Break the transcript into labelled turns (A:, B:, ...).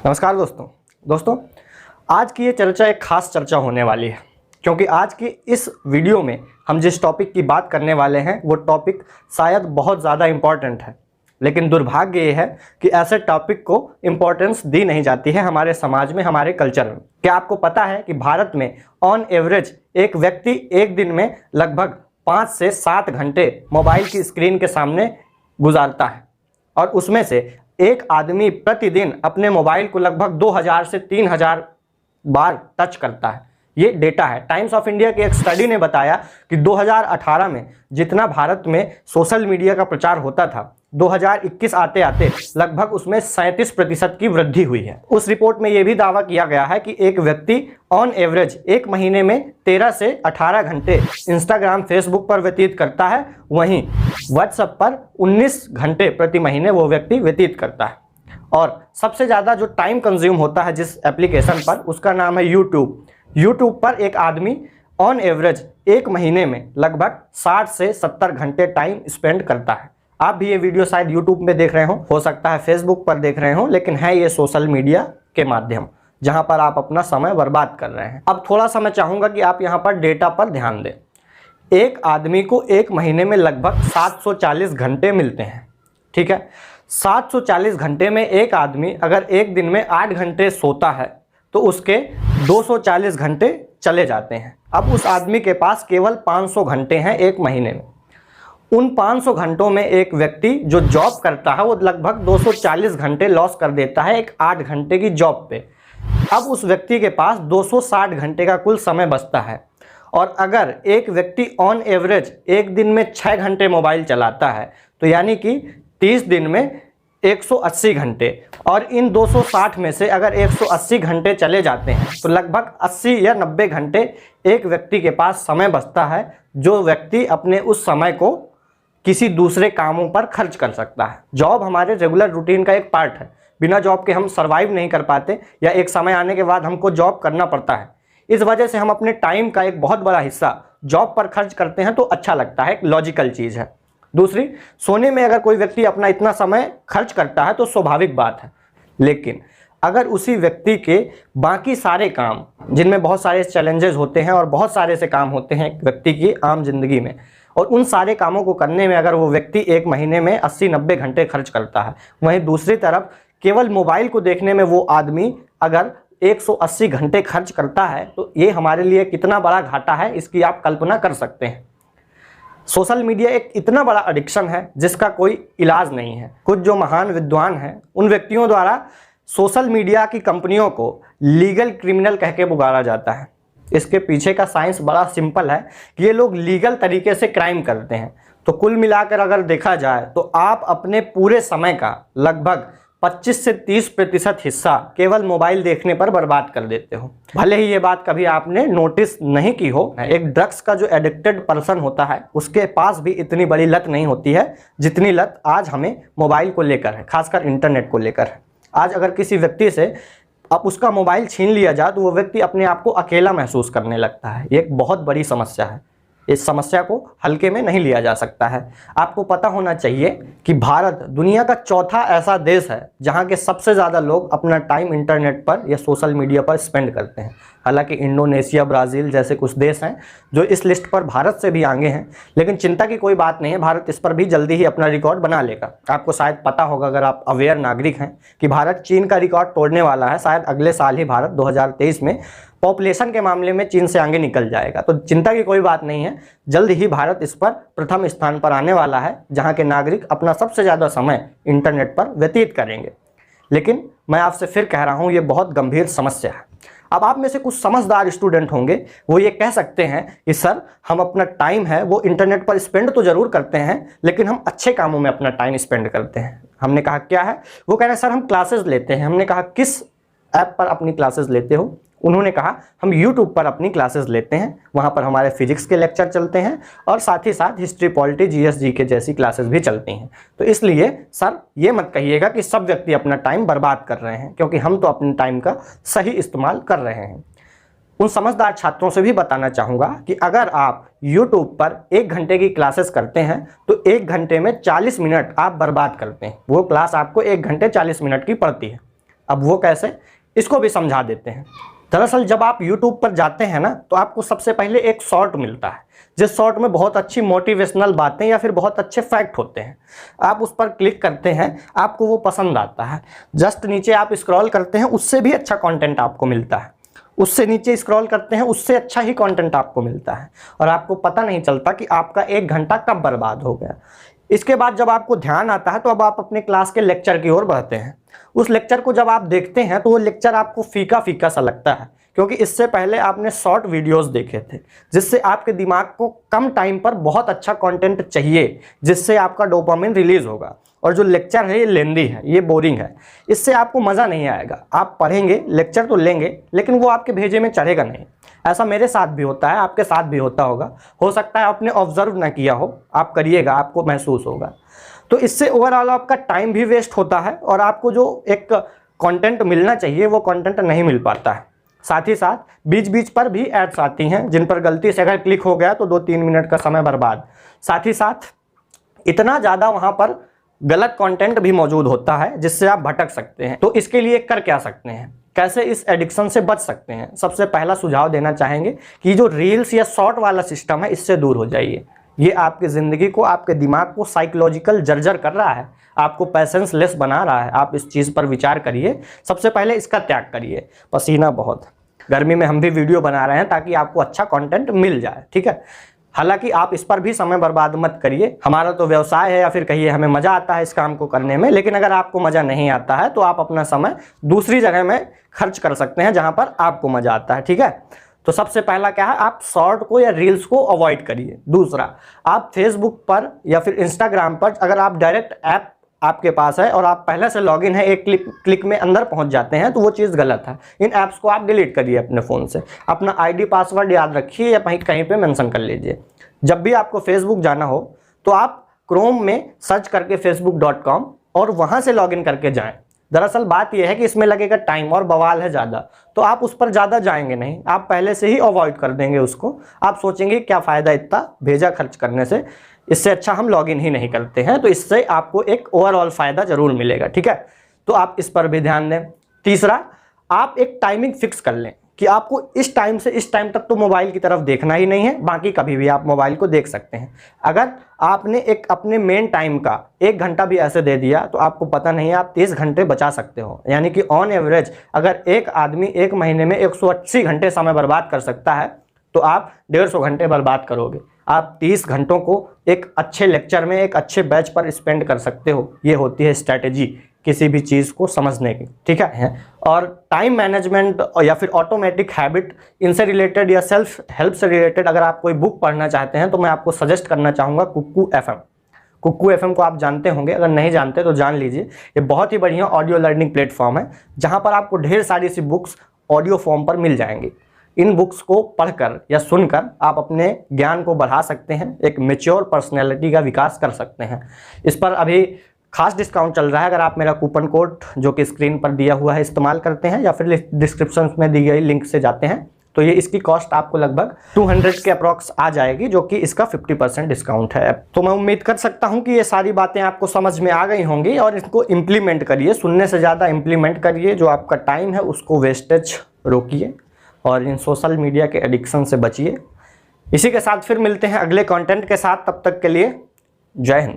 A: नमस्कार दोस्तों आज की ये चर्चा एक खास चर्चा होने वाली है, क्योंकि आज की इस वीडियो में हम जिस टॉपिक की बात करने वाले हैं वो टॉपिक शायद बहुत ज़्यादा इम्पॉर्टेंट है, लेकिन दुर्भाग्य ये है कि ऐसे टॉपिक को इम्पोर्टेंस दी नहीं जाती है हमारे समाज में, हमारे कल्चर में। क्या आपको पता है कि भारत में ऑन एवरेज एक व्यक्ति एक दिन में लगभग 5 से 7 घंटे मोबाइल की स्क्रीन के सामने गुजारता है, और उसमें से एक आदमी प्रतिदिन अपने मोबाइल को लगभग 2000 से 3000 बार टच करता है। ये डेटा है। टाइम्स ऑफ इंडिया की एक स्टडी ने बताया कि 2018 में जितना भारत में सोशल मीडिया का प्रचार होता था, 2021 आते आते लगभग उसमें 37% की वृद्धि हुई है। उस रिपोर्ट में यह भी दावा किया गया है कि एक व्यक्ति ऑन एवरेज एक महीने में 13 से 18 घंटे इंस्टाग्राम, फेसबुक पर व्यतीत करता है, वहीं व्हाट्सएप पर 19 घंटे प्रति महीने वो व्यक्ति व्यतीत करता है। और सबसे ज़्यादा जो टाइम कंज्यूम होता है जिस एप्लीकेशन पर, उसका नाम है यूट्यूब पर एक आदमी ऑन एवरेज एक महीने में लगभग 60 से 70 घंटे टाइम स्पेंड करता है। आप भी ये वीडियो शायद यूट्यूब में देख रहे हो सकता है फेसबुक पर देख रहे हो, लेकिन है ये सोशल मीडिया के माध्यम जहां पर आप अपना समय बर्बाद कर रहे हैं। अब थोड़ा सा मैं चाहूँगा कि आप यहाँ पर डेटा पर ध्यान दें। एक आदमी को एक महीने में लगभग 740 घंटे मिलते हैं, ठीक है। 740 घंटे में एक आदमी अगर एक दिन में 8 घंटे सोता है तो उसके 240 घंटे चले जाते हैं। अब उस आदमी के पास केवल 500 घंटे हैं एक महीने में। उन 500 घंटों में एक व्यक्ति जो जॉब करता है वो लगभग 240 घंटे लॉस कर देता है एक 8 घंटे की जॉब पे। अब उस व्यक्ति के पास 260 घंटे का कुल समय बचता है। और अगर एक व्यक्ति ऑन एवरेज एक दिन में 6 घंटे मोबाइल चलाता है तो यानी कि 30 दिन में 180 घंटे, और इन 260 में से अगर 180 घंटे चले जाते हैं तो लगभग 80 या 90 घंटे एक व्यक्ति के पास समय बचता है, जो व्यक्ति अपने उस समय को किसी दूसरे कामों पर खर्च कर सकता है। जॉब हमारे रेगुलर रूटीन का एक पार्ट है। बिना जॉब के हम सर्वाइव नहीं कर पाते, या एक समय आने के बाद हमको जॉब करना पड़ता है। इस वजह से हम अपने टाइम का एक बहुत बड़ा हिस्सा जॉब पर खर्च करते हैं, तो अच्छा लगता है, एक लॉजिकल चीज़ है। दूसरी, सोने में अगर कोई व्यक्ति अपना इतना समय खर्च करता है तो स्वाभाविक बात है, लेकिन अगर उसी व्यक्ति के बाकी सारे काम, जिनमें बहुत सारे चैलेंजेस होते हैं और बहुत सारे से काम होते हैं एक व्यक्ति की आम जिंदगी में, और उन सारे कामों को करने में अगर वो व्यक्ति एक महीने में 80-90 घंटे खर्च करता है, वहीं दूसरी तरफ केवल मोबाइल को देखने में वो आदमी अगर 180 घंटे खर्च करता है, तो ये हमारे लिए कितना बड़ा घाटा है, इसकी आप कल्पना कर सकते हैं। सोशल मीडिया एक इतना बड़ा एडिक्शन है जिसका कोई इलाज नहीं है। कुछ जो महान विद्वान हैं उन व्यक्तियों द्वारा सोशल मीडिया की कंपनियों को लीगल क्रिमिनल कह के पुकारा जाता है। इसके पीछे का साइंस बड़ा सिंपल है कि ये लोग लीगल तरीके से क्राइम करते हैं। तो कुल मिलाकर अगर देखा जाए तो आप अपने पूरे समय का लगभग 25 से 30% हिस्सा केवल मोबाइल देखने पर बर्बाद कर देते हो। भले ही ये बात कभी आपने नोटिस नहीं की हो, एक ड्रग्स का जो एडिक्टेड पर्सन होता है उसके पास भी इतनी बड़ी लत नहीं होती है जितनी लत आज हमें मोबाइल को लेकर है, खासकर इंटरनेट को लेकर है। आज अगर किसी व्यक्ति से अब उसका मोबाइल छीन लिया जाए तो वो व्यक्ति अपने आप को अकेला महसूस करने लगता है। ये एक बहुत बड़ी समस्या है। इस समस्या को हल्के में नहीं लिया जा सकता है। आपको पता होना चाहिए कि भारत दुनिया का चौथा ऐसा देश है जहां के सबसे ज़्यादा लोग अपना टाइम इंटरनेट पर या सोशल मीडिया पर स्पेंड करते हैं। हालांकि इंडोनेशिया, ब्राज़ील जैसे कुछ देश हैं जो इस लिस्ट पर भारत से भी आगे हैं, लेकिन चिंता की कोई बात नहीं है, भारत इस पर भी जल्दी ही अपना रिकॉर्ड बना लेगा। आपको शायद पता होगा, अगर आप अवेयर नागरिक हैं, कि भारत चीन का रिकॉर्ड तोड़ने वाला है। शायद अगले साल ही भारत 2023 में पॉपुलेशन के मामले में चीन से आगे निकल जाएगा। तो चिंता की कोई बात नहीं है, जल्द ही भारत इस पर प्रथम स्थान पर आने वाला है, जहां के नागरिक अपना सबसे ज़्यादा समय इंटरनेट पर व्यतीत करेंगे। लेकिन मैं आपसे फिर कह रहा हूं, ये बहुत गंभीर समस्या है। अब आप में से कुछ समझदार स्टूडेंट होंगे, वो ये कह सकते हैं कि सर, हम अपना टाइम है वो इंटरनेट पर स्पेंड तो जरूर करते हैं, लेकिन हम अच्छे कामों में अपना टाइम स्पेंड करते हैं। हमने कहा क्या है? वो कह रहे हैं सर हम क्लासेस लेते हैं। हमने कहा किस ऐप पर अपनी क्लासेस लेते हो? उन्होंने कहा हम YouTube पर अपनी क्लासेस लेते हैं, वहाँ पर हमारे फिजिक्स के लेक्चर चलते हैं और साथ ही साथ हिस्ट्री, पॉलिटी, GS, GK जैसी क्लासेस भी चलती हैं। तो इसलिए सर ये मत कहिएगा कि सब व्यक्ति अपना टाइम बर्बाद कर रहे हैं, क्योंकि हम तो अपने टाइम का सही इस्तेमाल कर रहे हैं। उन समझदार छात्रों से भी बताना चाहूँगा कि अगर आप YouTube पर 1 घंटे की क्लासेस करते हैं तो 1 घंटे में 40 मिनट आप बर्बाद करते हैं। वो क्लास आपको 1 घंटे 40 मिनट की पड़ती है। अब वो कैसे, इसको भी समझा देते हैं। दरअसल जब आप YouTube पर जाते हैं ना, तो आपको सबसे पहले एक शॉर्ट मिलता है, जिस शॉर्ट में बहुत अच्छी मोटिवेशनल बातें या फिर बहुत अच्छे फैक्ट होते हैं। आप उस पर क्लिक करते हैं, आपको वो पसंद आता है, जस्ट नीचे आप स्क्रॉल करते हैं, उससे भी अच्छा कंटेंट आपको मिलता है, उससे नीचे स्क्रॉल करते हैं, उससे अच्छा ही कंटेंट आपको मिलता है, और आपको पता नहीं चलता कि आपका 1 घंटा कब बर्बाद हो गया। इसके बाद जब आपको ध्यान आता है तो अब आप अपने क्लास के लेक्चर की ओर बढ़ते हैं। उस लेक्चर को जब आप देखते हैं तो वो लेक्चर आपको फीका फीका सा लगता है, क्योंकि इससे पहले आपने शॉर्ट वीडियोस देखे थे, जिससे आपके दिमाग को कम टाइम पर बहुत अच्छा कंटेंट चाहिए, जिससे आपका डोपामिन रिलीज होगा। और जो लेक्चर है ये लेंदी है, ये बोरिंग है, इससे आपको मज़ा नहीं आएगा। आप पढ़ेंगे, लेक्चर तो लेंगे, लेकिन वो आपके भेजे में चढ़ेगा नहीं। ऐसा मेरे साथ भी होता है, आपके साथ भी होता होगा, हो सकता है आपने ऑब्जर्व ना किया हो, आप करिएगा, आपको महसूस होगा। तो इससे ओवरऑल आपका टाइम भी वेस्ट होता है, और आपको जो एक कंटेंट मिलना चाहिए वो कंटेंट नहीं मिल पाता है। साथ ही साथ बीच बीच पर भी एड्स आती हैं, जिन पर गलती से अगर क्लिक हो गया तो 2-3 मिनट का समय बर्बाद। साथ ही साथ इतना ज़्यादा वहाँ पर गलत कंटेंट भी मौजूद होता है, जिससे आप भटक सकते हैं। तो इसके लिए कर क्या सकते हैं, कैसे इस एडिक्शन से बच सकते हैं? सबसे पहला सुझाव देना चाहेंगे कि जो रील्स या शॉर्ट वाला सिस्टम है, इससे दूर हो जाइए। ये आपकी ज़िंदगी को, आपके दिमाग को साइकोलॉजिकल जर्जर कर रहा है, आपको पैसेंस लेस बना रहा है। आप इस चीज़ पर विचार करिए, सबसे पहले इसका त्याग करिए। पसीना बहुत, गर्मी में हम भी वीडियो बना रहे हैं ताकि आपको अच्छा कंटेंट मिल जाए, ठीक है। हालांकि आप इस पर भी समय बर्बाद मत करिए। हमारा तो व्यवसाय है, या फिर कहिए हमें मज़ा आता है इस काम को करने में, लेकिन अगर आपको मज़ा नहीं आता है तो आप अपना समय दूसरी जगह में खर्च कर सकते हैं जहां पर आपको मज़ा आता है, ठीक है। तो सबसे पहला क्या है, आप शॉर्ट को या रील्स को अवॉइड करिए। दूसरा, आप फेसबुक पर या फिर इंस्टाग्राम पर अगर आप डायरेक्ट ऐप आपके पास है और आप पहले से लॉगिन है, एक क्लिक में अंदर पहुंच जाते हैं, तो वो चीज़ गलत है। इन ऐप्स को आप डिलीट करिए अपने फ़ोन से। अपना आईडी पासवर्ड याद रखिए या कहीं पे मेंशन कर लीजिए। जब भी आपको फेसबुक जाना हो तो आप क्रोम में सर्च करके facebook.com और वहाँ से लॉगिन करके जाएं। दरअसल बात यह है कि इसमें लगेगा टाइम और बवाल है ज़्यादा, तो आप उस पर ज़्यादा जाएंगे नहीं, आप पहले से ही अवॉइड कर देंगे उसको। आप सोचेंगे क्या फ़ायदा इतना भेजा खर्च करने से, इससे अच्छा हम लॉगिन ही नहीं करते हैं। तो इससे आपको एक ओवरऑल फ़ायदा ज़रूर मिलेगा, ठीक है। तो आप इस पर भी ध्यान दें। तीसरा, आप एक टाइमिंग फिक्स कर लें कि आपको इस टाइम से इस टाइम तक तो मोबाइल की तरफ देखना ही नहीं है, बाकी कभी भी आप मोबाइल को देख सकते हैं। अगर आपने एक अपने मेन टाइम का 1 घंटा भी ऐसे दे दिया तो आपको पता नहीं है आप 30 घंटे बचा सकते हो। यानी कि ऑन एवरेज अगर एक आदमी 1 महीने में 180 घंटे समय बर्बाद कर सकता है, तो आप 150 घंटे बर्बाद करोगे। आप 30 घंटों को एक अच्छे लेक्चर में, एक अच्छे बैच पर स्पेंड कर सकते हो। ये होती है स्ट्रैटेजी किसी भी चीज़ को समझने की, ठीक है। और टाइम मैनेजमेंट या फिर ऑटोमेटिक हैबिट, इनसे रिलेटेड या सेल्फ हेल्प से रिलेटेड अगर आप कोई बुक पढ़ना चाहते हैं तो मैं आपको सजेस्ट करना चाहूँगा कुक्कू FM। कुक्कू FM को आप जानते होंगे, अगर नहीं जानते तो जान लीजिए। ये बहुत ही बढ़िया ऑडियो लर्निंग प्लेटफॉर्म है, जहाँ पर आपको ढेर सारी सी बुक्स ऑडियो फॉर्म पर मिल जाएंगी। इन बुक्स को पढ़कर या सुनकर आप अपने ज्ञान को बढ़ा सकते हैं, एक मैच्योर पर्सनैलिटी का विकास कर सकते हैं। इस पर अभी खास डिस्काउंट चल रहा है, अगर आप मेरा कूपन कोड जो कि स्क्रीन पर दिया हुआ है इस्तेमाल करते हैं या फिर डिस्क्रिप्शन में दी गई लिंक से जाते हैं, तो ये इसकी कॉस्ट आपको लगभग 200 के अप्रॉक्स आ जाएगी, जो कि इसका 50% डिस्काउंट है। तो मैं उम्मीद कर सकता हूँ कि ये सारी बातें आपको समझ में आ गई होंगी और इसको इम्प्लीमेंट करिए, सुनने से ज़्यादा इम्प्लीमेंट करिए। जो आपका टाइम है उसको वेस्टेज रोकिए और इन सोशल मीडिया के एडिक्शन से बचिए। इसी के साथ फिर मिलते हैं अगले कंटेंट के साथ, तब तक के लिए जय हिंद।